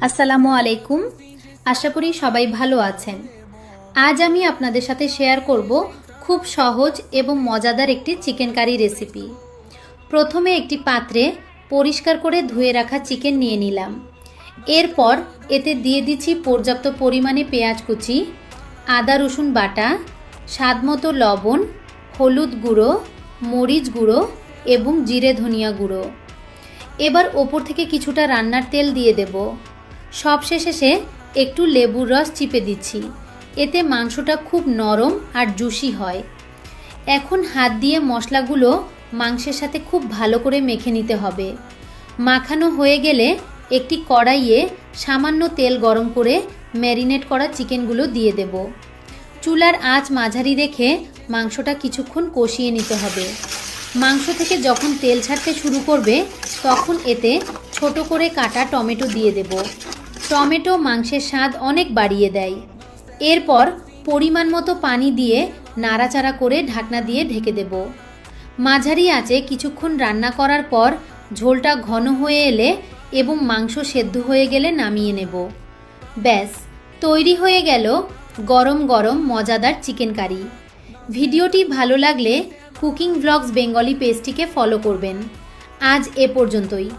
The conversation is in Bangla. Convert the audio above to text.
আসসালামু আলাইকুম। আশা করি সবাই ভালো আছেন। আজ আমি আপনাদের সাথে শেয়ার করব খুব সহজ এবং মজাদার একটি চিকেন কারি রেসিপি। প্রথমে একটি পাত্রে পরিষ্কার করে ধুয়ে রাখা চিকেন নিয়ে নিলাম। এরপর এতে দিয়ে দিচ্ছি পর্যাপ্ত পরিমাণে পেঁয়াজ কুচি, আদা রসুন বাটা, স্বাদমতো লবণ, হলুদ গুঁড়ো, মরিচ গুঁড়ো এবং জিরে ধনিয়া গুঁড়ো। এবার ওপর থেকে কিছুটা রান্নার তেল দিয়ে দেব। সবশেষে একটু লেবুর রস চিপে দিচ্ছি, এতে মাংসটা খুব নরম আর জুসি হয়। এখন হাত দিয়ে মশলাগুলো মাংসের সাথে খুব ভালো করে মেখে নিতে হবে। মাখানো হয়ে গেলে একটি কড়াইয়ে সামান্য তেল গরম করে ম্যারিনেট করা চিকেনগুলো দিয়ে দেব। চুলার আঁচ মাঝারি রেখে মাংসটা কিছুক্ষণ কষিয়ে নিতে হবে। মাংস থেকে যখন তেল ছাড়তে শুরু করবে তখন এতে ছোট করে কাটা টমেটো দিয়ে দেব। টমেটো মাংসের স্বাদ অনেক বাড়িয়ে দেয়। এরপর পরিমাণ মতো পানি দিয়ে নাড়াচাড়া করে ঢাকনা দিয়ে ঢেকে দেব। মাঝারি আঁচে কিছুক্ষণ রান্না করার পর ঝোলটা ঘন হয়ে এলে এবং মাংস সেদ্ধ হয়ে গেলে নামিয়ে নেব। ব্যাস, তৈরি হয়ে গেল গরম গরম মজাদার চিকেন কারি। ভিডিওটি ভালো লাগলে কুকিং ব্লগস বেঙ্গলি পেজটিকে ফলো করবেন। আজ এ পর্যন্তই।